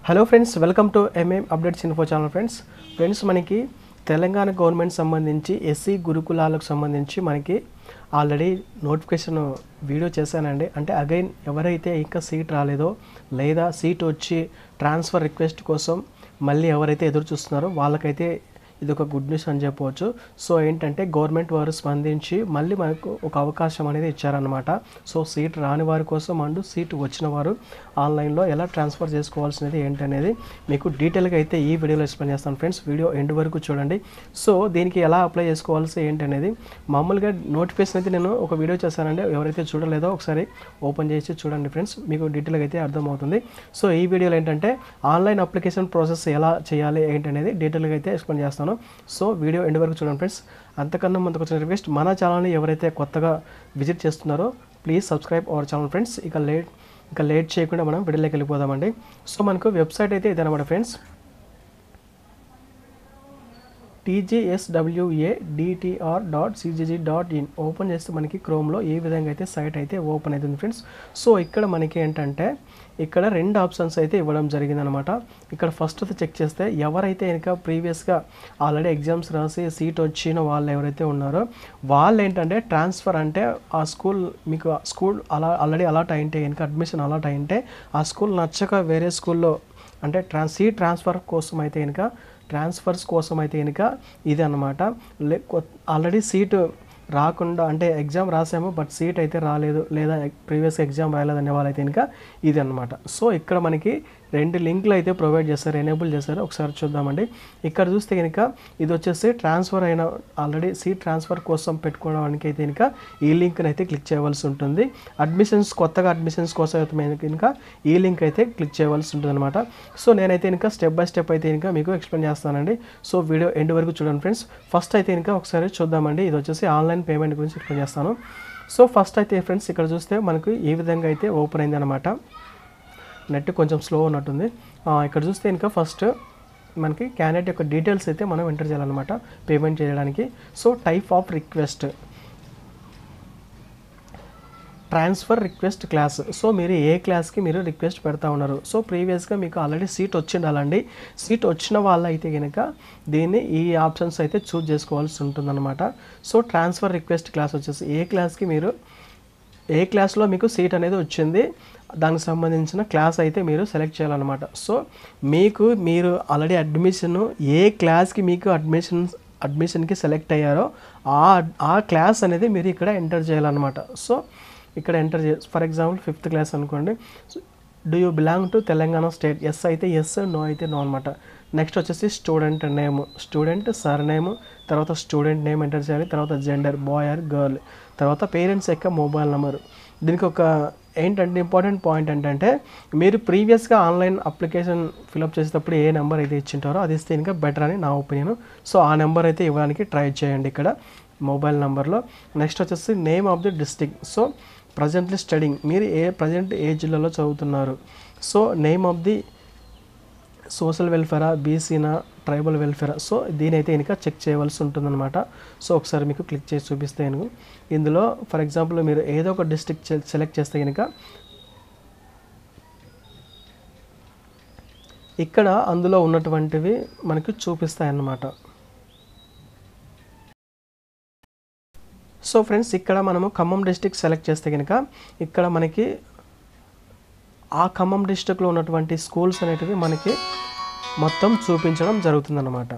Hello friends, welcome to MM updates info channel. Friends మనకి Telangana government సంబంధించి SC గురుకులాలకు సంబంధించి మనకి ఆల్రెడీ నోటిఫికేషన్ వీడియో చేశానండి. అంటే అగైన్ ఎవరైతే ఇంకా సీట్ రాలేదో లేదా సీట్ వచ్చి ట్రాన్స్ఫర్ రిక్వెస్ట్ కోసం మళ్ళీ ఎవరైతే ఎదురు చూస్తున్నారో వాళ్ళకైతే ఇది ఒక గుడ్ న్యూస్ అని చెప్పవచ్చు. సో ఏంటంటే గవర్నమెంట్ వారు స్పందించి మళ్ళీ మనకు ఒక అవకాశం అనేది ఇచ్చారనమాట. సో సీట్ రాని వారి కోసం అండ్ సీట్ వచ్చిన వారు ఆన్లైన్లో ఎలా ట్రాన్స్ఫర్ చేసుకోవాల్సినది ఏంటనేది మీకు డీటెయిల్గా అయితే ఈ వీడియోలో ఎక్స్ప్లెయిన్ చేస్తాను ఫ్రెండ్స్. వీడియో ఎండ్ వరకు చూడండి. సో దీనికి ఎలా అప్లై చేసుకోవాల్సి ఏంటనేది మామూలుగా నోటిఫికేషన్ అయితే నేను ఒక వీడియో చేశానండి. ఎవరైతే చూడలేదో ఒకసారి ఓపెన్ చేసి చూడండి ఫ్రెండ్స్, మీకు డీటెయిల్గా అయితే అర్థమవుతుంది. సో ఈ వీడియోలో ఏంటంటే ఆన్లైన్ అప్లికేషన్ ప్రాసెస్ ఎలా చేయాలి ఏంటనేది డీటెయిల్గా అయితే ఎక్స్ప్లెయిన్ చేస్తాను. సో వీడియో ఎండ్ వరకు చూడండి ఫ్రెండ్స్. అంతకన్నా ముందుకు వచ్చిన రిక్వెస్ట్, మన ఛానల్ని ఎవరైతే కొత్తగా విజిట్ చేస్తున్నారో please subscribe our channel friends. ఇక లేట్ చేయకుండా మనం వీడియోలోకి వెళ్ళిపోదామండి. సో మనకు వెబ్సైట్ అయితే ఇదన్నమాట ఫ్రెండ్స్, tgswadtr.cgg.in. ఓపెన్ చేస్తే మనకి క్రోమ్లో ఏ విధంగా అయితే సైట్ అయితే ఓపెన్ అవుతుంది ఫ్రెండ్స్. సో ఇక్కడ మనకి ఏంటంటే ఇక్కడ రెండు ఆప్షన్స్ అయితే ఇవ్వడం జరిగిందనమాట. ఇక్కడ ఫస్ట్ చెక్ చేస్తే ఎవరైతే ఇంకా ప్రీవియస్గా ఆల్రెడీ ఎగ్జామ్స్ రాసి సీట్ వచ్చిన వాళ్ళు ఎవరైతే ఉన్నారో వాళ్ళు ఏంటంటే ట్రాన్స్ఫర్, అంటే ఆ స్కూల్ మీకు స్కూల్ ఆల్రెడీ అలాట్ అయింటే ఇంకా అడ్మిషన్ అలాట్ అయింటే ఆ స్కూల్ నచ్చక వేరే స్కూల్లో అంటే సీట్ ట్రాన్స్ఫర్స్ కోసం అయితే కనుక ఇది అనమాట. ఆల్రెడీ సీటు రాకుండా అంటే ఎగ్జామ్ రాసాము బట్ సీట్ అయితే రాలేదు లేదా ప్రీవియస్ ఎగ్జామ్ రాలేదు అనే వాళ్ళైతే కనుక ఇది అనమాట. సో ఇక్కడ మనకి రెండు లింకులు అయితే ప్రొవైడ్ చేస్తారు, ఎనేబుల్ చేస్తారు. ఒకసారి చూద్దామండి. ఇక్కడ చూస్తే కనుక ఇది వచ్చేసి ట్రాన్స్ఫర్ అయిన ఆల్రెడీ సీట్ ట్రాన్స్ఫర్ కోసం పెట్టుకోవడానికి అయితే కనుక ఈ లింక్ని అయితే క్లిక్ చేయవలసి ఉంటుంది. కొత్తగా అడ్మిషన్స్ కోసం అయితే కనుక ఈ లింక్ అయితే క్లిక్ చేయవలసి ఉంటుంది అనమాట. సో నేనైతే కనుక స్టెప్ బై స్టెప్ అయితే కనుక మీకు ఎక్స్ప్లెయిన్ చేస్తానండి. సో వీడియో ఎండ్ వరకు చూడండి ఫ్రెండ్స్. ఫస్ట్ అయితే కనుక ఒకసారి చూద్దామండి. ఇది వచ్చేసి ఆన్లైన్ పేమెంట్ గురించి ఎక్స్ప్లెయిన్ చేస్తాను. సో ఫస్ట్ అయితే ఫ్రెండ్స్ ఇక్కడ చూస్తే మనకు ఈ విధంగా అయితే ఓపెన్ అయింది అనమాట. నెట్ కొంచెం స్లో ఉన్నట్టుంది. ఇక్కడ చూస్తే ఇంకా ఫస్ట్ మనకి క్యాండిడేట్ యొక్క డీటెయిల్స్ అయితే మనం ఎంటర్ చేయాలన్నమాట పేమెంట్ చేయడానికి. So type of request, transfer request class. So మీరు ఏ క్లాస్కి మీరు రిక్వెస్ట్ పెడతా ఉన్నారు. సో ప్రీవియస్గా మీకు ఆల్రెడీ సీట్ వచ్చిండాలండి. సీట్ వచ్చిన వాళ్ళు అయితే కనుక దీన్ని ఈ ఆప్షన్స్ అయితే చూజ్ చేసుకోవాల్సి ఉంటుందన్నమాట. సో ట్రాన్స్ఫర్ రిక్వెస్ట్ క్లాస్ వచ్చేసి ఏ క్లాస్లో మీకు సీట్ అనేది వచ్చింది దానికి సంబంధించిన క్లాస్ అయితే మీరు సెలెక్ట్ చేయాలన్నమాట. సో మీరు ఆల్రెడీ ఏ క్లాస్కి మీకు అడ్మిషన్కి సెలెక్ట్ అయ్యారో ఆ క్లాస్ అనేది మీరు ఇక్కడ ఎంటర్ చేయాలన్నమాట. సో ఇక్కడ enter for example 5th class అనుకోండి. Do you belong to Telangana state? Yes అయితే ఎస్, నో అయితే నో అనమాట. నెక్స్ట్ వచ్చేసి స్టూడెంట్ నేమ్, స్టూడెంట్ సర్నేమ్, తర్వాత స్టూడెంట్ నేమ్ ఎంటర్ చేయాలి, తర్వాత జెండర్ బాయ్ ఆర్ గర్ల్, తర్వాత పేరెంట్స్ యొక్క మొబైల్ నెంబర్. దీనికి ఒక ఏంటంటే ఇంపార్టెంట్ పాయింట్ ఏంటంటే మీరు ప్రీవియస్గా ఆన్లైన్ అప్లికేషన్ ఫిలప్ చేసేటప్పుడు ఏ నెంబర్ అయితే ఇచ్చింటారో అది ఇస్తే ఇంకా బెటర్ అని నా ఒపీనియన్. సో ఆ నెంబర్ అయితే ఇవ్వడానికి ట్రై చేయండి ఇక్కడ మొబైల్ నెంబర్లో. నెక్స్ట్ వచ్చేసి name of the district. So presently studying, మీరు ప్రజెంట్ ఏ జిల్లాలో చదువుతున్నారు. So name of the social వెల్ఫేరా, బీసీనా, ట్రైబల్ వెల్ఫేరా. సో దీనైతే ఇంకా చెక్ చేయవలసి ఉంటుందన్నమాట. సో ఒకసారి మీకు క్లిక్ చేసి చూపిస్తే ఇందులో ఫర్ ఎగ్జాంపుల్ మీరు ఏదో ఒక డిస్ట్రిక్ట్ సెలెక్ట్ చేస్తే కనుక ఇక్కడ అందులో ఉన్నటువంటివి మనకు చూపిస్తాయి అన్నమాట. సో ఫ్రెండ్స్ ఇక్కడ మనము ఖమ్మం డిస్ట్రిక్ట్ సెలెక్ట్ చేస్తే కనుక ఇక్కడ మనకి ఆ ఖమ్మం డిస్ట్రిక్ట్లో ఉన్నటువంటి స్కూల్స్ అనేటివి మనకి మొత్తం చూపించడం జరుగుతుందన్నమాట.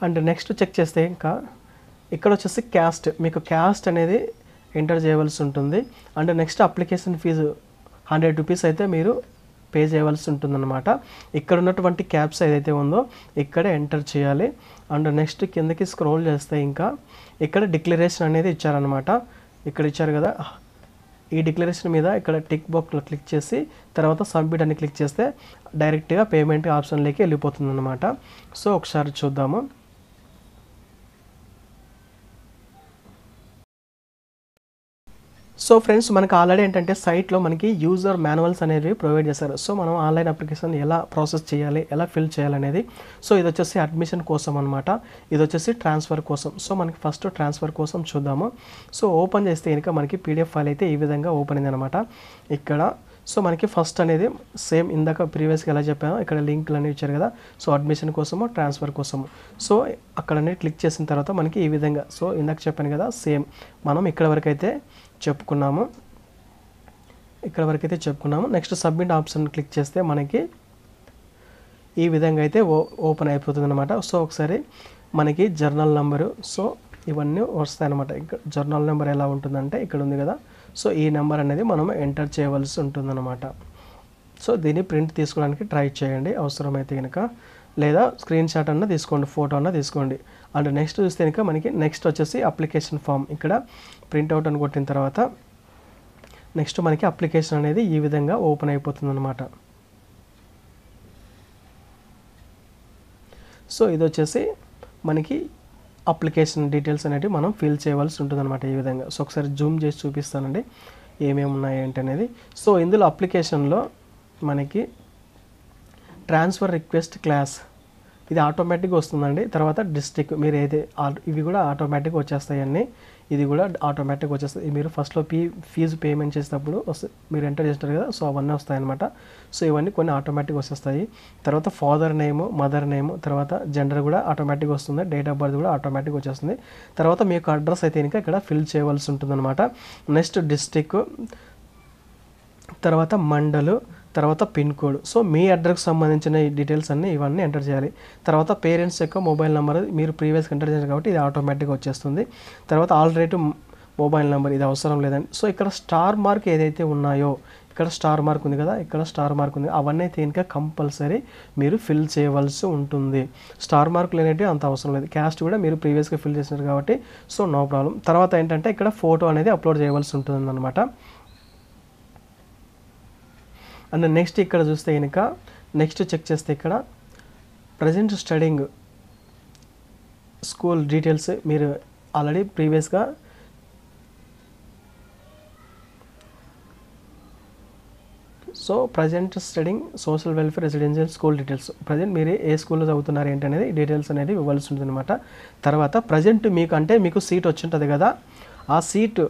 అండ్ నెక్స్ట్ చెక్ చేస్తే ఇంకా ఇక్కడ వచ్చేసి క్యాస్ట్, మీకు క్యాస్ట్ అనేది ఎంటర్ చేయవలసి ఉంటుంది. And next application fee 100 rupees అయితే మీరు పే చేయవలసి ఉంటుందన్నమాట. ఇక్కడ ఉన్నటువంటి క్యాప్స్ ఏదైతే ఉందో ఇక్కడే ఎంటర్ చేయాలి. అండ్ నెక్స్ట్ కిందకి స్క్రోల్ చేస్తే ఇంకా ఇక్కడ డిక్లరేషన్ అనేది ఇచ్చారనమాట. ఇక్కడ ఇచ్చారు కదా, ఈ డిక్లరేషన్ మీద ఇక్కడ టిక్ బాక్స్లో క్లిక్ చేసి తర్వాత సబ్మిట్ అని క్లిక్ చేస్తే డైరెక్ట్గా పేమెంట్ ఆప్షన్లోకి వెళ్ళిపోతుంది అనమాట. సో ఒకసారి చూద్దాము. సో ఫ్రెండ్స్ మనకు ఆల్రెడీ ఏంటంటే సైట్లో మనకి యూజర్ మాన్యువల్స్ అనేవి ప్రొవైడ్ చేశారు. సో మనం ఆన్లైన్ అప్లికేషన్ ఎలా ప్రాసెస్ చేయాలి, ఎలా ఫిల్ చేయాలనేది. సో ఇది వచ్చేసి అడ్మిషన్ కోసం అనమాట, ఇది వచ్చేసి ట్రాన్స్ఫర్ కోసం. సో మనకి ఫస్ట్ ట్రాన్స్ఫర్ కోసం చూద్దాము. సో ఓపెన్ చేస్తే కనుక మనకి పీడిఎఫ్ ఫైల్ అయితే ఈ విధంగా ఓపెన్ అయింది అనమాట ఇక్కడ. సో మనకి ఫస్ట్ అనేది సేమ్ ఇందాక ప్రీవియస్గా ఎలా చెప్పానో ఇక్కడ లింక్లు అనేవి ఇచ్చారు కదా. సో అడ్మిషన్ కోసము, ట్రాన్స్ఫర్ కోసము. సో అక్కడ అనేది క్లిక్ చేసిన తర్వాత మనకి ఈ విధంగా, సో ఇందాక చెప్పాను కదా సేమ్ మనం ఇక్కడ వరకు అయితే చెప్పుకున్నాము. నెక్స్ట్ సబ్మిట్ ఆప్షన్ క్లిక్ చేస్తే మనకి ఈ విధంగా అయితే ఓపెన్ అయిపోతుంది అనమాట. సో ఒకసారి మనకి జర్నల్ నెంబరు, సో ఇవన్నీ వస్తాయి అనమాట. ఇక్కడ జర్నల్ నెంబర్ ఎలా ఉంటుందంటే ఇక్కడ ఉంది కదా. సో ఈ నెంబర్ అనేది మనం ఎంటర్ చేయవలసి ఉంటుందన్నమాట. సో దీన్ని ప్రింట్ తీసుకోవడానికి ట్రై చేయండి అవసరమైతే కనుక, లేదా స్క్రీన్ షాట్ అన్న తీసుకోండి, ఫోటో అన్న తీసుకోండి. అండ్ నెక్స్ట్ చూస్తే కనుక మనకి నెక్స్ట్ వచ్చేసి అప్లికేషన్ ఫామ్. ఇక్కడ ప్రింట్అవుట్ అని కొట్టిన తర్వాత నెక్స్ట్ మనకి అప్లికేషన్ అనేది ఈ విధంగా ఓపెన్ అయిపోతుంది అనమాట. సో ఇది వచ్చేసి మనకి అప్లికేషన్ డీటెయిల్స్ అనేవి మనం ఫిల్ చేయవలసి ఉంటుంది అనమాట ఈ విధంగా. సో ఒకసారి జూమ్ చేసి చూపిస్తానండి ఏమేమి ఉన్నాయి ఏంటి అనేది. సో ఇందులో అప్లికేషన్లో మనకి ట్రాన్స్ఫర్ రిక్వెస్ట్ క్లాస్ ఇది ఆటోమేటిక్గా వస్తుందండి. తర్వాత డిస్ట్రిక్ట్ మీరు ఏదైతే ఇవి కూడా ఆటోమేటిక్గా వచ్చేస్తాయి అన్నీ, ఇది కూడా ఆటోమేటిక్గా వచ్చేస్తుంది. మీరు ఫస్ట్లో ఫీజు పేమెంట్ చేసేటప్పుడు మీరు ఎంటర్ చేస్తారు కదా, సో అవన్నీ వస్తాయన్నమాట. సో ఇవన్నీ కొన్ని ఆటోమేటిక్గా వచ్చేస్తాయి. తర్వాత ఫాదర్ నేమ్, మదర్ నేమ్, తర్వాత జెండర్ కూడా ఆటోమేటిక్గా వస్తుంది, డేట్ ఆఫ్ బర్త్ కూడా ఆటోమేటిక్గా వచ్చేస్తుంది. తర్వాత మీకు అడ్రస్ అయితే ఇంకా ఇక్కడ ఫిల్ చేయవలసి ఉంటుందన్నమాట. నెక్స్ట్ డిస్ట్రిక్ట్, తర్వాత మండలు, తర్వాత పిన్ కోడ్. సో మీ అడ్రస్కి సంబంధించిన ఈ డీటెయిల్స్ అన్నీ ఇవన్నీ ఎంటర్ చేయాలి. తర్వాత పేరెంట్స్ యొక్క మొబైల్ నెంబర్ మీరు ప్రీవియస్గా ఎంటర్ చేశారు కాబట్టి ఇది ఆటోమేటిక్గా వచ్చేస్తుంది. తర్వాత ఆల్టర్నేటివ్ మొబైల్ నెంబర్ ఇది అవసరం లేదండి. సో ఇక్కడ స్టార్ మార్క్ ఏదైతే ఉన్నాయో, ఇక్కడ స్టార్ మార్క్ ఉంది కదా, ఇక్కడ స్టార్ మార్క్ ఉంది, అవన్నీ అయితే ఇంకా కంపల్సరీ మీరు ఫిల్ చేయవలసి ఉంటుంది. స్టార్ మార్కులు అనేవి అంత అవసరం లేదు. క్యాస్ట్ కూడా మీరు ప్రీవియస్గా ఫిల్ చేసినారు కాబట్టి సో నో ప్రాబ్లం. తర్వాత ఏంటంటే ఇక్కడ ఫోటో అనేది అప్లోడ్ చేయవలసి ఉంటుంది అనమాట. అండ్ నెక్స్ట్ ఇక్కడ చూస్తే కనుక నెక్స్ట్ చెక్ చేస్తే ఇక్కడ ప్రజెంట్ స్టడింగ్ స్కూల్ డీటెయిల్స్ మీరు ఆల్రెడీ ప్రీవియస్గా so present studying social welfare residential school details, present మీరు ఏ స్కూల్లో చదువుతున్నారు ఏంటి అనేది డీటెయిల్స్ అనేది ఇవ్వాల్సి ఉంటుంది అనమాట. తర్వాత ప్రజెంట్ మీకు సీట్ వచ్చి ఉంటుంది కదా, ఆ సీట్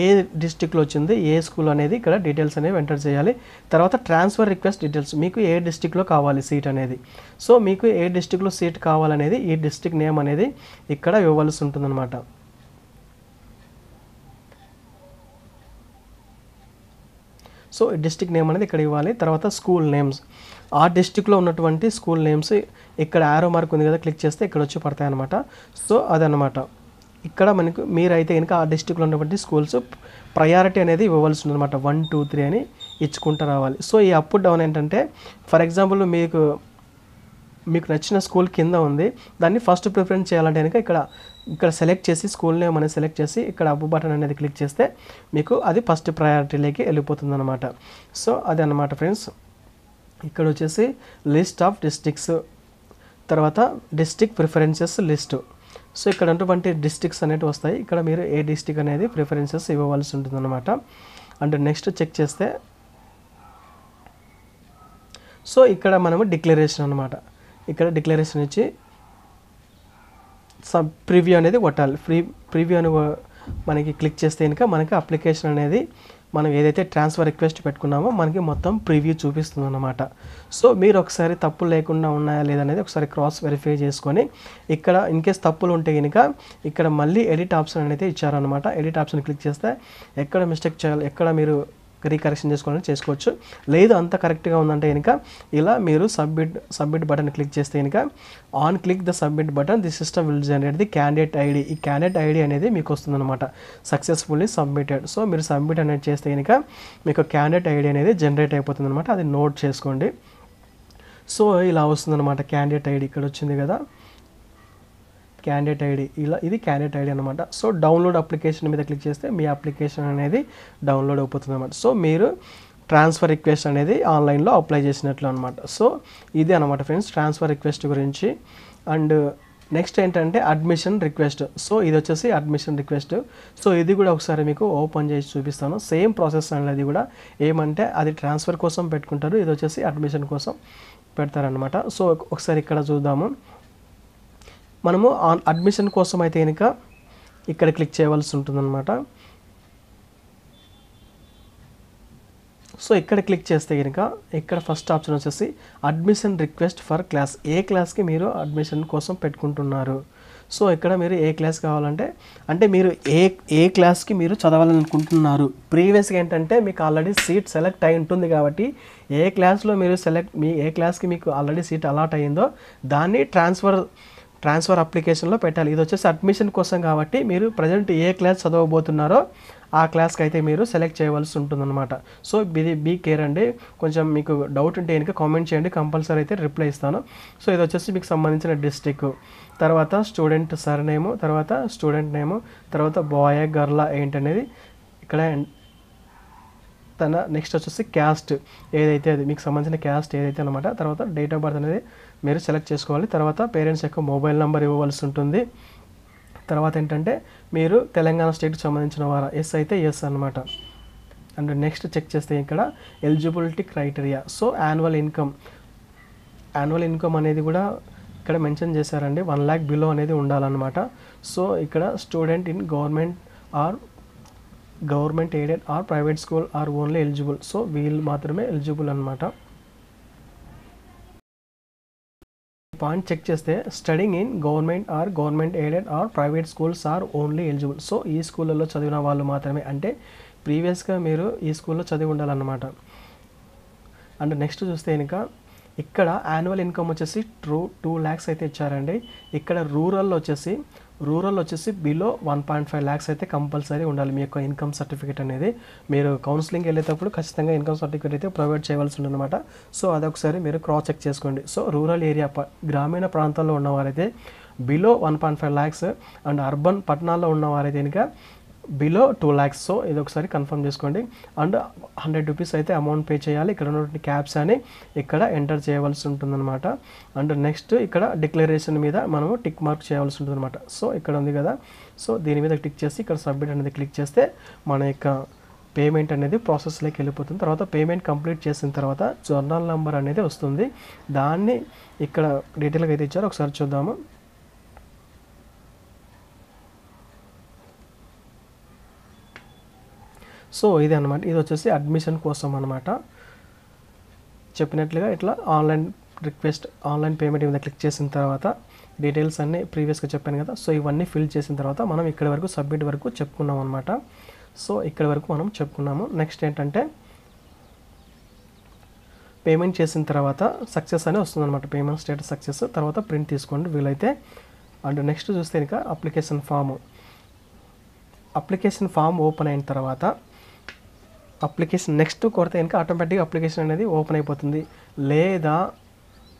ఏ డిస్టిక్లో వచ్చింది, ఏ స్కూల్ అనేది ఇక్కడ డీటెయిల్స్ అనేవి ఎంటర్ చేయాలి. తర్వాత ట్రాన్స్ఫర్ రిక్వెస్ట్ డీటెయిల్స్, మీకు ఏ డిస్టిక్లో కావాలి సీట్ అనేది. సో మీకు ఏ డిస్టిక్లో సీట్ కావాలనేది ఈ డిస్టిక్ నేమ్ అనేది ఇక్కడ ఇవ్వవలసి ఉంటుందన్నమాట. సో డిస్టిక్ నేమ్ అనేది ఇక్కడ ఇవ్వాలి. తర్వాత స్కూల్ నేమ్స్, ఆ డిస్టిక్లో ఉన్నటువంటి స్కూల్ నేమ్స్ ఇక్కడ యారో మార్క్ ఉంది కదా, క్లిక్ చేస్తే ఇక్కడ వచ్చి పడతాయి అన్నమాట. సో అదనమాట. ఇక్కడ మనకు మీరైతే కనుక ఆ డిస్టిక్లో ఉన్నటువంటి స్కూల్స్ ప్రయారిటీ అనేది ఇవ్వవలసి ఉందన్నమాట. 1, 2, 3 అని ఇచ్చుకుంటూ రావాలి. సో ఈ అప్ డౌన్ ఏంటంటే ఫర్ ఎగ్జాంపుల్ మీకు నచ్చిన స్కూల్ కింద ఉంది, దాన్ని ఫస్ట్ ప్రిఫరెన్స్ చేయాలంటే కనుక ఇక్కడ సెలెక్ట్ చేసి స్కూల్ నేమ్ అనేది సెలెక్ట్ చేసి ఇక్కడ అప్ బటన్ అనేది క్లిక్ చేస్తే మీకు అది ఫస్ట్ ప్రయారిటీలోకి వెళ్ళిపోతుంది అనమాట. సో అది అన్నమాట ఫ్రెండ్స్. ఇక్కడ వచ్చేసి లిస్ట్ ఆఫ్ డిస్ట్రిక్ట్స్, తర్వాత డిస్ట్రిక్ట్ ప్రిఫరెన్సెస్ లిస్ట్. సో ఇక్కడ ఉన్నటువంటి డిస్ట్రిక్ట్స్ అనేవి వస్తాయి. ఇక్కడ మీరు ఏ డిస్ట్రిక్ట్ అనేది ప్రిఫరెన్సెస్ ఇవ్వవలసి ఉంటుందన్నమాట. అండ్ నెక్స్ట్ చెక్ చేస్తే సో ఇక్కడ మనము డిక్లరేషన్ అనమాట. ఇక్కడ డిక్లరేషన్ ఇచ్చి ప్రివ్యూ అనేది కొట్టాలి. ప్రివ్యూ అని మనకి క్లిక్ చేస్తే కనుక మనకి అప్లికేషన్ అనేది మనం ఏదైతే ట్రాన్స్ఫర్ రిక్వెస్ట్ పెట్టుకున్నామో మనకి మొత్తం ప్రివ్యూ చూపిస్తుంది అన్నమాట. సో మీరు ఒకసారి తప్పులు లేకుండా ఉన్నాయా లేదనేది ఒకసారి క్రాస్ వెరిఫై చేసుకొని ఇక్కడ ఇన్ కేస్ తప్పులు ఉంటే కనుక ఇక్కడ మళ్ళీ ఎడిట్ ఆప్షన్ అనేది ఇచ్చారనమాట. ఎడిట్ ఆప్షన్ క్లిక్ చేస్తే ఎక్కడ మిస్టేక్ చేయాలి, ఎక్కడ మీరు రీకరెక్షన్ చేసుకోవాలని చేసుకోవచ్చు. లేదు అంత కరెక్ట్గా ఉందంటే కనుక ఇలా మీరు సబ్మిట్ బటన్ క్లిక్ చేస్తే కనుక on click the submit button the system will generate the candidate ID. ఈ క్యాండిడేట్ ఐడి అనేది మీకు వస్తుందన్నమాట, సక్సెస్ఫుల్లీ సబ్మిటెడ్. సో మీరు సబ్మిట్ అనేది చేస్తే కనుక మీకు క్యాండిడేట్ ఐడి అనేది జనరేట్ అయిపోతుంది అనమాట. అది నోట్ చేసుకోండి. సో ఇలా వస్తుందన్నమాట క్యాండిడేట్ ఐడి. ఇక్కడ వచ్చింది కదా క్యాండిడేట్ ఐడి, ఇలా ఇది క్యాండిడేట్ ఐడి అనమాట. సో డౌన్లోడ్ అప్లికేషన్ మీద క్లిక్ చేస్తే మీ అప్లికేషన్ అనేది డౌన్లోడ్ అయిపోతుంది అనమాట. సో మీరు ట్రాన్స్ఫర్ రిక్వెస్ట్ అనేది ఆన్లైన్లో అప్లై చేసినట్లు అనమాట. సో ఇది అనమాట ఫ్రెండ్స్ ట్రాన్స్ఫర్ రిక్వెస్ట్ గురించి. అండ్ నెక్స్ట్ ఏంటంటే అడ్మిషన్ రిక్వెస్ట్. సో ఇది వచ్చేసి అడ్మిషన్ రిక్వెస్ట్. సో ఇది కూడా ఒకసారి మీకు ఓపెన్ చేసి చూపిస్తాను. సేమ్ ప్రాసెస్ అనేది కూడా ఏమంటే అది ట్రాన్స్ఫర్ కోసం పెట్టుకుంటారు, ఇది వచ్చేసి అడ్మిషన్ కోసం పెడతారనమాట. సో ఒకసారి ఇక్కడ చూద్దాము. మనము అడ్మిషన్ కోసం అయితే కనుక ఇక్కడ క్లిక్ చేయవలసి ఉంటుందన్నమాట. సో ఇక్కడ క్లిక్ చేస్తే కనుక ఇక్కడ ఫస్ట్ ఆప్షన్ వచ్చేసి అడ్మిషన్ రిక్వెస్ట్ ఫర్ క్లాస్. ఏ క్లాస్కి మీరు అడ్మిషన్ కోసం పెట్టుకుంటున్నారు. సో ఇక్కడ మీరు ఏ క్లాస్ కావాలంటే అంటే మీరు ఏ క్లాస్కి మీరు చదవాలనుకుంటున్నారు. ప్రీవియస్గా ఏంటంటే మీకు ఆల్రెడీ సీట్ సెలెక్ట్ అయి ఉంటుంది కాబట్టి ఏ క్లాస్లో మీరు ఏ క్లాస్కి మీకు ఆల్రెడీ సీట్ అలాట్ అయ్యిందో దాన్ని ట్రాన్స్ఫర్ అప్లికేషన్లో పెట్టాలి. ఇది వచ్చేసి అడ్మిషన్ కోసం కాబట్టి మీరు ప్రజెంట్ ఏ క్లాస్ చదవబోతున్నారో ఆ క్లాస్కి అయితే మీరు సెలెక్ట్ చేయవలసి ఉంటుందన్నమాట. సో ఇది బీ కేర్ అండి. కొంచెం మీకు డౌట్ ఉంటే కనుక కామెంట్ చేయండి, కంపల్సరీ అయితే రిప్లై ఇస్తాను. సో ఇది వచ్చేసి మీకు సంబంధించిన డిస్ట్రిక్ట్, తర్వాత స్టూడెంట్ సర్నేము, తర్వాత స్టూడెంట్ నేము, తర్వాత బాయ్ గర్ల్ ఏంటనేది ఇక్కడ తన నెక్స్ట్ వచ్చేసి క్యాస్ట్ ఏదైతే అది మీకు సంబంధించిన క్యాస్ట్ ఏదైతే అనమాట. తర్వాత డేట్ ఆఫ్ బర్త్ అనేది మీరు సెలెక్ట్ చేసుకోవాలి. తర్వాత పేరెంట్స్ యొక్క మొబైల్ నెంబర్ ఇవ్వవలసి ఉంటుంది. తర్వాత ఏంటంటే మీరు తెలంగాణ స్టేట్కి సంబంధించిన వారా, ఎస్ అయితే ఎస్ అనమాట. అండ్ నెక్స్ట్ చెక్ చేస్తే ఇక్కడ eligibility criteria. So annual income అనేది కూడా ఇక్కడ మెన్షన్ చేశారండి. 1 lakh బిలో అనేది ఉండాలన్నమాట. సో ఇక్కడ student in government aided or private school are only eligible. So వీళ్ళు మాత్రమే ఎలిజిబుల్ అనమాట. పాయింట్ చెక్ చేస్తే studying in government aided or private schools are only eligible. So ఈ స్కూళ్ళలో చదివిన వాళ్ళు మాత్రమే, అంటే ప్రీవియస్గా మీరు ఈ స్కూల్లో చదివి ఉండాలన్నమాట. అండ్ నెక్స్ట్ చూస్తే కనుక ఇక్కడ యాన్యువల్ ఇన్కమ్ వచ్చేసి 2 lakhs అయితే ఇచ్చారండి. ఇక్కడ రూరల్ వచ్చేసి బిలో 1.5 lakhs అయితే కంపల్సరీ ఉండాలి మీ యొక్క ఇన్కమ్ సర్టిఫికేట్ అనేది. మీరు కౌన్సిలింగ్ వెళ్ళేటప్పుడు ఖచ్చితంగా ఇన్కమ్ సర్టిఫికేట్ అయితే ప్రొవైడ్ చేయవలసి ఉందన్నమాట. సో అదొకసారి మీరు క్రాస్ చెక్ చేసుకోండి. సో రూరల్ ఏరియా గ్రామీణ ప్రాంతాల్లో ఉన్నవారైతే బిలో 1.5 lakhs అండ్ అర్బన్ పట్టణాల్లో ఉన్నవారైతే కనుక బిలో 2 lakhs. సో ఇది ఒకసారి కన్ఫర్మ్ చేసుకోండి. అండ్ 100 rupees అయితే అమౌంట్ పే చేయాలి. ఇక్కడ ఉన్నటువంటి క్యాప్స్ అని ఇక్కడ ఎంటర్ చేయవలసి ఉంటుందన్నమాట. అండ్ నెక్స్ట్ ఇక్కడ డిక్లరేషన్ మీద మనము టిక్ మార్క్ చేయవలసి ఉంటుందన్నమాట. సో ఇక్కడ ఉంది కదా, సో దీని మీద టిక్ చేసి ఇక్కడ సబ్మిట్ అనేది క్లిక్ చేస్తే మన యొక్క పేమెంట్ అనేది ప్రాసెస్లోకి వెళ్ళిపోతుంది. తర్వాత పేమెంట్ కంప్లీట్ చేసిన తర్వాత జర్నల్ నెంబర్ అనేది వస్తుంది. దాన్ని ఇక్కడ డీటెయిల్గా అయితే ఇచ్చారు, ఒకసారి చూద్దాము. సో ఇది అనమాట, ఇది వచ్చేసి అడ్మిషన్ కోసం అనమాట. చెప్పినట్లుగా ఇట్లా ఆన్లైన్ పేమెంట్ మీద క్లిక్ చేసిన తర్వాత డీటెయిల్స్ అన్నీ ప్రీవియస్గా చెప్పాను కదా, సో ఇవన్నీ ఫిల్ చేసిన తర్వాత మనం ఇక్కడ వరకు సబ్మిట్ వరకు చెప్పుకున్నాం అనమాట. సో ఇక్కడ వరకు మనం చెప్పుకున్నాము. నెక్స్ట్ ఏంటంటే పేమెంట్ చేసిన తర్వాత సక్సెస్ అని వస్తుంది అనమాట. Payment status success. తర్వాత ప్రింట్ తీసుకోండి వీలైతే. అండ్ నెక్స్ట్ చూస్తే ఇంకా అప్లికేషన్ ఫామ్ ఓపెన్ అయిన తర్వాత అప్లికేషన్ నెక్స్ట్ కొడితే కనుక ఆటోమేటిక్గా అప్లికేషన్ అనేది ఓపెన్ అయిపోతుంది. లేదా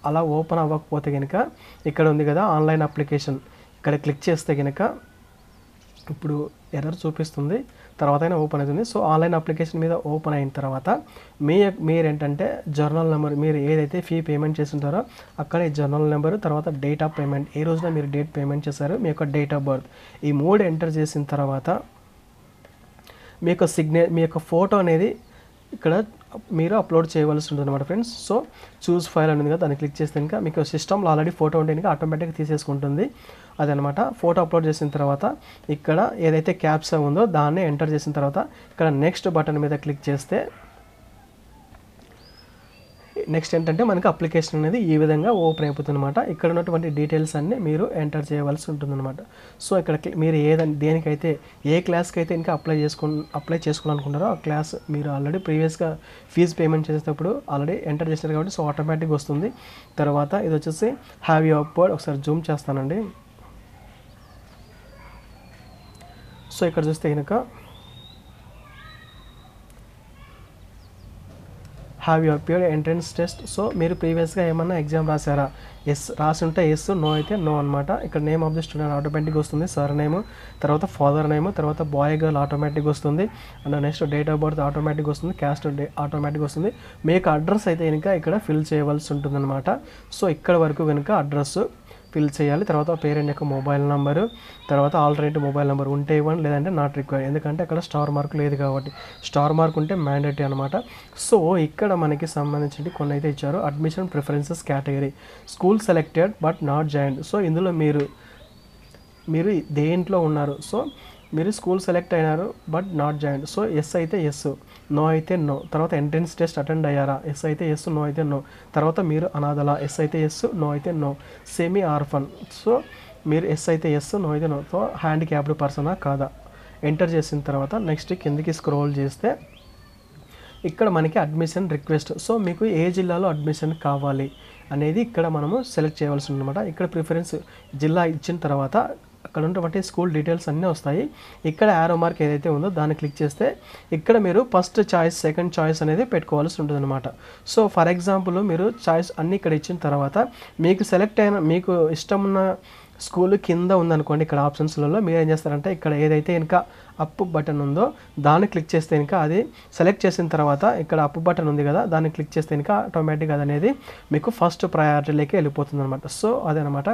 అలా ఓపెన్ అవ్వకపోతే కనుక ఇక్కడ ఉంది కదా ఆన్లైన్ అప్లికేషన్, ఇక్కడ క్లిక్ చేస్తే కనుక ఇప్పుడు ఎర్రర్ చూపిస్తుంది, తర్వాత అయినా ఓపెన్ అవుతుంది. సో ఆన్లైన్ అప్లికేషన్ మీద ఓపెన్ అయిన తర్వాత మీరేంటంటే జర్నల్ నెంబర్, మీరు ఏదైతే ఫీ పేమెంట్ చేస్తుంటారో అక్కడ ఈ జర్నల్ నెంబరు, తర్వాత డేట్ ఆఫ్ పేమెంట్, ఏ రోజున మీరు డేట్ పేమెంట్ చేశారు, మీ యొక్క డేట్ ఆఫ్ బర్త్, ఈ 3 ఎంటర్ చేసిన తర్వాత మీ యొక్క ఫోటో అనేది ఇక్కడ మీరు అప్లోడ్ చేయవలసి ఉంటుంది అనమాట ఫ్రెండ్స్. సో చూస్ ఫైల్ అనేది కదా, దాన్ని క్లిక్ చేస్తే కనుక మీకు సిస్టంలో ఆల్రెడీ ఫోటో ఉంటే కనుక ఆటోమేటిక్గా తీసేసుకుంటుంది అదనమాట. ఫోటో అప్లోడ్ చేసిన తర్వాత ఇక్కడ ఏదైతే క్యాప్చా ఉందో దాన్ని ఎంటర్ చేసిన తర్వాత ఇక్కడ నెక్స్ట్ బటన్ మీద క్లిక్ చేస్తే నెక్స్ట్ ఏంటంటే మనకి అప్లికేషన్ అనేది ఈ విధంగా ఓపెన్ అయిపోతుంది అనమాట. ఇక్కడ ఉన్నటువంటి డీటెయిల్స్ అన్నీ మీరు ఎంటర్ చేయవలసి ఉంటుందన్నమాట. సో ఇక్కడ మీరు దేనికైతే ఏ క్లాస్కి అయితే ఇంకా అప్లై చేసుకోవాలనుకుంటారో ఆ క్లాస్ మీరు ఆల్రెడీ ప్రీవియస్గా ఫీజు పేమెంట్ చేసేటప్పుడు ఆల్రెడీ ఎంటర్ చేశారు కాబట్టి సో ఆటోమేటిక్గా వస్తుంది. తర్వాత ఇది వచ్చేసి హ్యావ్ యూ అప్వర్డ్, ఒకసారి జూమ్ చేస్తానండి. సో ఇక్కడ చూస్తే కనుక have you appeared entrance test. So మీరు ప్రీవియస్గా ఏమన్నా ఎగ్జామ్ రాశారా, ఎస్ రాసి ఉంటే ఎస్, నో అయితే నో అనమాట. ఇక్కడ నేమ్ ఆఫ్ ది స్టూడెంట్ ఆటోమేటిక్గా వస్తుంది, సర్ నేమ్, తర్వాత ఫాదర్ నేమ్, తర్వాత బాయ్ గర్ల్ ఆటోమేటిక్గా వస్తుంది. And next date of birth ఆటోమేటిక్గా వస్తుంది, క్యాస్ట్ ఆటోమేటిక్గా వస్తుంది. మీకు అడ్రస్ అయితే కనుక ఇక్కడ ఫిల్ చేయవలసి ఉంటుందన్నమాట. సో ఇక్కడ వరకు కనుక అడ్రస్ ఫిల్ చేయాలి. తర్వాత పేరెంట్ యొక్క మొబైల్ నెంబరు, తర్వాత ఆల్టర్నేటివ్ మొబైల్ నెంబర్ ఉంటే ఇవ్వండి, లేదంటే నాట్ రిక్వైర్డ్. ఎందుకంటే అక్కడ స్టార్ మార్క్ లేదు కాబట్టి. స్టార్ మార్క్ ఉంటే మ్యాండేటరీ అనమాట. సో ఇక్కడ మనకి సంబంధించి కొన్ని అయితే ఇచ్చారు. Admission preferences category, school selected but not joined. So ఇందులో మీరు దేంట్లో ఉన్నారు? సో మీరు స్కూల్ సెలెక్ట్ అయినారు but not joined. So yes అయితే ఎస్, నో అయితే నో. తర్వాత ఎంట్రన్స్ టెస్ట్ అటెండ్ అయ్యారా? ఎస్ అయితే ఎస్, నో అయితే నో. తర్వాత మీరు అనాథలా? ఎస్ అయితే ఎస్, నో అయితే నో. Semi orphan. సో మీరు ఎస్ అయితే ఎస్, నో అయితే నో. సో హ్యాండిక్యాప్డ్ పర్సనా కాదా ఎంటర్ చేసిన తర్వాత నెక్స్ట్ కిందికి స్క్రోల్ చేస్తే ఇక్కడ మనకి అడ్మిషన్ రిక్వెస్ట్. సో మీకు ఏ జిల్లాలో అడ్మిషన్ కావాలి అనేది ఇక్కడ మనము సెలెక్ట్ చేయవలసి ఉందన్నమాట. ఇక్కడ ప్రిఫరెన్స్ జిల్లా ఇచ్చిన తర్వాత అక్కడ ఉన్నటువంటి స్కూల్ డీటెయిల్స్ అన్నీ వస్తాయి. ఇక్కడ యారో మార్క్ ఏదైతే ఉందో దాన్ని క్లిక్ చేస్తే ఇక్కడ మీరు ఫస్ట్ చాయిస్, సెకండ్ చాయిస్ అనేది పెట్టుకోవాల్సి ఉంటుంది అనమాట. సో ఫర్ ఎగ్జాంపుల్ మీరు చాయిస్ అన్నీ ఇక్కడ ఇచ్చిన తర్వాత మీకు సెలెక్ట్ అయిన, మీకు ఇష్టం ఉన్న స్కూల్ కింద ఉందనుకోండి, ఇక్కడ ఆప్షన్స్లలో మీరు ఏం చేస్తారంటే ఇక్కడ ఏదైతే ఇంకా అప్ బటన్ ఉందో దాన్ని క్లిక్ చేస్తే ఇంకా అది సెలెక్ట్ చేసిన తర్వాత ఇక్కడ అప్ బటన్ ఉంది కదా, దాన్ని క్లిక్ చేస్తే ఇంకా ఆటోమేటిక్గా అది అనేది మీకు ఫస్ట్ ప్రయారిటీలోకి వెళ్ళిపోతుంది అనమాట. సో అదనమాట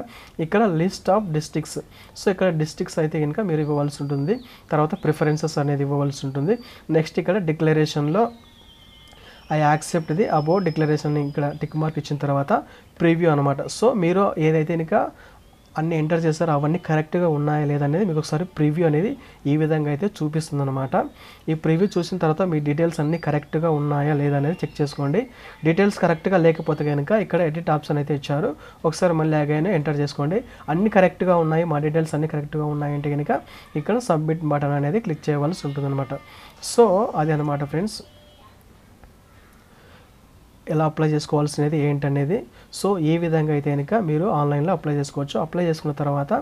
ఇక్కడ లిస్ట్ ఆఫ్ డిస్ట్రిక్ట్స్. సో ఇక్కడ డిస్ట్రిక్ట్స్ అయితే కనుక మీరు ఇవ్వవలసి ఉంటుంది. తర్వాత ప్రిఫరెన్సెస్ అనేది ఇవ్వవలసి ఉంటుంది. నెక్స్ట్ ఇక్కడ డిక్లరేషన్లో I accept the about declaration ఇక్కడ టిక్ మార్క్ ఇచ్చిన తర్వాత ప్రివ్యూ అనమాట. సో మీరు ఏదైతే ఇంకా అన్ని ఎంటర్ చేస్తారో అవన్నీ కరెక్ట్గా ఉన్నాయా లేదనేది మీకు ఒకసారి ప్రివ్యూ అనేది ఈ విధంగా అయితే చూపిస్తుంది అనమాట. ఈ ప్రివ్యూ చూసిన తర్వాత మీ డీటెయిల్స్ అన్నీ కరెక్ట్గా ఉన్నాయా లేదనేది చెక్ చేసుకోండి. డీటెయిల్స్ కరెక్ట్గా లేకపోతే కనుక ఇక్కడ ఎడిట్ ఆప్షన్ అయితే ఇచ్చారు, ఒకసారి మళ్ళీ అగైన్ ఎంటర్ చేసుకోండి. అన్ని కరెక్ట్గా ఉన్నాయి, మా డీటెయిల్స్ అన్నీ కరెక్ట్గా ఉన్నాయంటే కనుక ఇక్కడ సబ్మిట్ బటన్ అనేది క్లిక్ చేయవలసి ఉంటుంది అనమాట. సో అది అనమాట ఫ్రెండ్స్, ఎలా అప్లై చేసుకోవాల్సినది ఏంటనేది. సో ఈ విధంగా అయితే కనుక మీరు ఆన్లైన్లో అప్లై చేసుకోవచ్చు. అప్లై చేసుకున్న తర్వాత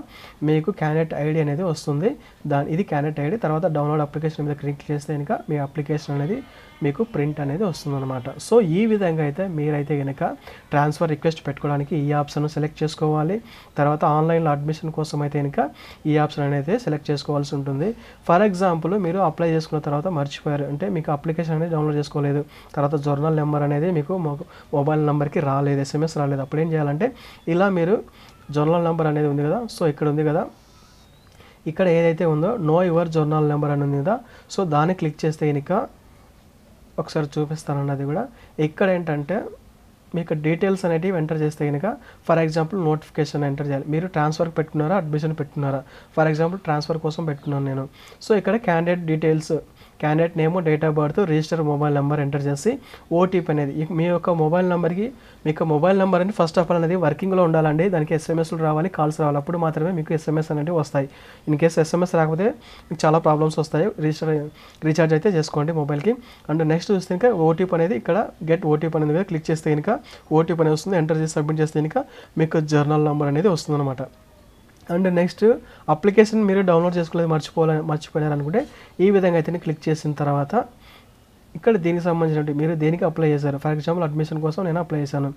మీకు క్యాండిడేట్ ఐడి అనేది వస్తుంది. ఇది క్యాండిడేట్ ఐడి. తర్వాత డౌన్లోడ్ అప్లికేషన్ మీద క్లిక్ చేస్తే కనుక మీ అప్లికేషన్ అనేది మీకు ప్రింట్ అనేది వస్తుందన్నమాట. సో ఈ విధంగా అయితే మీరైతే కనుక ట్రాన్స్ఫర్ రిక్వెస్ట్ పెట్టుకోవడానికి ఈ ఆప్షన్ సెలెక్ట్ చేసుకోవాలి. తర్వాత ఆన్లైన్లో అడ్మిషన్ కోసం అయితే కనుక ఈ ఆప్షన్ అనేది సెలెక్ట్ చేసుకోవాల్సి ఉంటుంది. ఫర్ ఎగ్జాంపుల్ మీరు అప్లై చేసుకున్న తర్వాత మర్చిపోయారు అంటే మీకు అప్లికేషన్ అనేది డౌన్లోడ్ చేసుకోలేదు, తర్వాత జర్నల్ నెంబర్ అనేది మీకు మొబైల్ నెంబర్కి రాలేదు, SMS రాలేదు. అప్పుడు ఏం చేయాలంటే ఇలా మీరు జర్నల్ నెంబర్ అనేది ఉంది కదా, సో ఇక్కడ ఉంది కదా, ఇక్కడ ఏదైతే ఉందో నో యువర్ జర్నల్ నెంబర్ అని ఉంది కదా, సో దాన్ని క్లిక్ చేస్తే కనుక ఒకసారి చూపిస్తానన్నది కూడా. ఇక్కడ ఏంటంటే మీకు డీటెయిల్స్ అనేటివి ఎంటర్ చేస్తే కనుక ఫర్ ఎగ్జాంపుల్ నోటిఫికేషన్ ఎంటర్ చేయాలి. మీరు ట్రాన్స్ఫర్కి పెట్టుకున్నారా, అడ్మిషన్ పెట్టుకున్నారా? ఫర్ ఎగ్జాంపుల్ ట్రాన్స్ఫర్ కోసం పెట్టుకున్నాను నేను. సో ఇక్కడ candidate details, candidate name, date of birth, register mobile number enter చేసి ఓటీపీ అనేది మీ యొక్క మొబైల్ నెంబర్కి, మీకు మొబైల్ నెంబర్ అనేది ఫస్ట్ ఆఫ్ ఆల్ అనేది వర్కింగ్లో ఉండాలండి. దానికి SMSలు రావాలి, కాల్స్ రావాలి, అప్పుడు మాత్రమే మీకు SMS అనేవి వస్తాయి. ఇన్ కేసు SMS రాకపోతే మీకు చాలా ప్రాబ్లమ్స్ వస్తాయి. రీఛార్జ్ అయితే చేసుకోండి మొబైల్కి. అండ్ నెక్స్ట్ చూస్తే ఇంకా ఓటీపీ అనేది ఇక్కడ గెట్ ఓటీపీ అనేది కదా క్లిక్ చేస్తే కనుక ఓటీపీ అనేది వస్తుంది. ఎంటర్ చేసి సబ్మిట్ చేస్తే కనుక మీకు జర్నల్ నెంబర్ అనేది వస్తుంది అనమాట. అండ్ నెక్స్ట్ అప్లికేషన్ మీరు డౌన్లోడ్ చేసుకోలేదు, మర్చిపోయారు అనుకుంటే ఈ విధంగా అయితే క్లిక్ చేసిన తర్వాత ఇక్కడ దీనికి సంబంధించినట్టు మీరు దేనికి అప్లై చేశారు. ఫర్ ఎగ్జాంపుల్ అడ్మిషన్ కోసం నేను అప్లై చేశాను.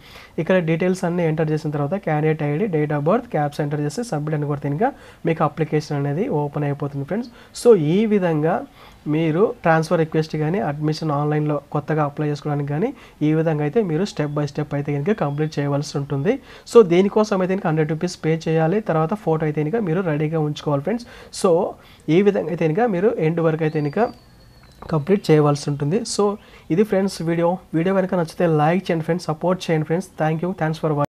ఇక్కడ డీటెయిల్స్ అన్నీ ఎంటర్ చేసిన తర్వాత candidate ID, date of birth, caps enter చేసి సబ్మిట్ అని కొడితే ఇంకా మీకు అప్లికేషన్ అనేది ఓపెన్ అయిపోతుంది ఫ్రెండ్స్. సో ఈ విధంగా మీరు ట్రాన్స్ఫర్ రిక్వెస్ట్ కానీ అడ్మిషన్ ఆన్లైన్లో కొత్తగా అప్లై చేసుకోవడానికి కానీ ఈ విధంగా అయితే మీరు స్టెప్ బై స్టెప్ అయితే కనుక కంప్లీట్ చేయవలసి ఉంటుంది. సో దీనికోసం అయితే కనుక 100 రూపీస్ పే చేయాలి. తర్వాత ఫోటో అయితే కనుక మీరు రెడీగా ఉంచుకోవాలి ఫ్రెండ్స్. సో ఈ విధంగా అయితే కనుక మీరు ఎండ్ వరకు అయితే కనుక కంప్లీట్ చేయవలసి ఉంటుంది. సో ఇది ఫ్రెండ్స్ వీడియో కనుక నచ్చితే లైక్ చేయండి ఫ్రెండ్స్, సపోర్ట్ చేయండి ఫ్రెండ్స్. Thanks for watching.